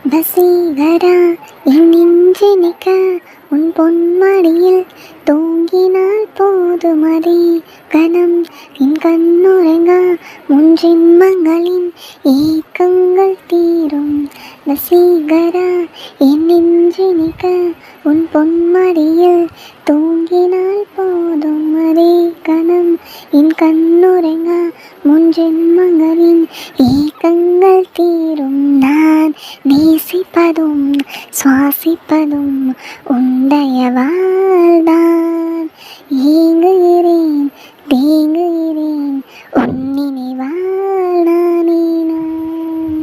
வசீகரா என் நெஞ்சினிக்க உன் பொன்மடியில் தூங்கினால் போதுமதி கணம் என் கண்ணுறங்க முன் ஜென்மங்களின் ஏக்கங்கள் தீரும். வசீகரா என் நெஞ்சினிக்க உன் பொன்மடியில் தூங்கினால் போதும் அதே கணம் என் கண்ணுறங்க முன் ஜென்மங்களின் ஏக்கங்கள் தீரும். நான் நேசிப்பதும் சுவாசிப்பதும் உந்தயவால்தான். ஏங்குகிறேன் தேங்குகிறேன் உன் நினைவால் நானே நான்.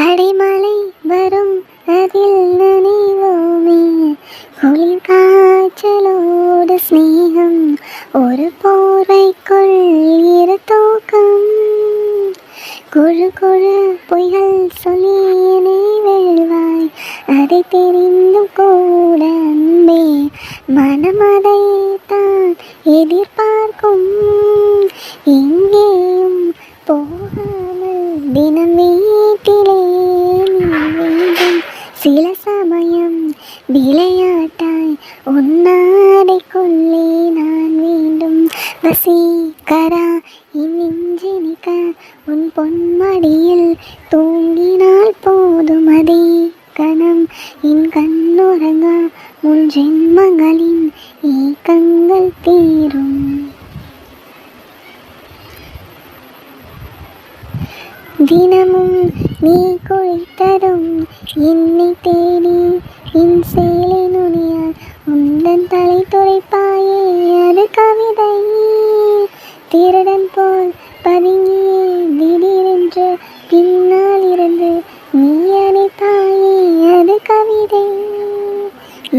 அடிமலை வரும் அதில் நனைவோமே குளிர் காய்ச்சலோடு ஸ்நேகம் ஒரு போர்வைக்குள் இரு தூக்கம். குழு குழு பொய்கள் சொல்லி என்னை வெல்வாய் அதை தெரிந்தும் கூட அன்பே மனம் அதைத்தான் எதிர்பார்க்கும். எங்கேயும் போகாமல் தினம் வீட்டிலே வேண்டும். சில சமயம் விளையாட்டாய் உன்னாடைக்குள்ளே நான் வேண்டும். வசீகரா என் நெஞ்சினிக்க உன் பொன்மடியில் தூங்கினால் போதும் அதே கணம் என் கண்ணுறங்க முன் ஜென்மங்களின் ஏக்கங்கள் தீரும். தினமும் நீ குளித்ததும் என்னை தேடி என் சேலை நுனியால் உந்தன் தலை துடைப்பாயே அது கவிதை. திருடன் போல் பதுங்கியே திடீரென்று பின்னால் இருந்து நீ அணைத்தாயே அது கவிதை.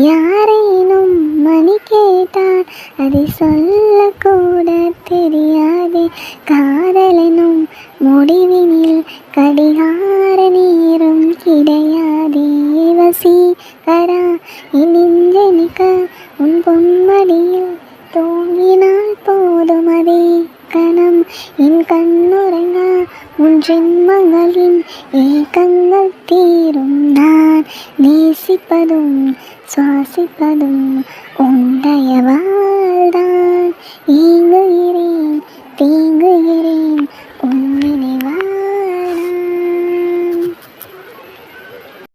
யாரேனும் மணி கேட்டால் அதை சொல்லக்கூட தெரியாதே. காதலெனும் முடிவினில் கடிகார நேரம் கிடையாதே. வசீகரா என் நெஞ்சனிக்க உன் பொன்மடியில் தூங்கினால் போதும் அதே கணம் என் கண்ணுறங்க உன் ஜென்மங்களின் ஏக்கங்கள் தீரும். நான் நேசிப்பதும் சுவாசிப்பதும் உந்தயவால்தான்.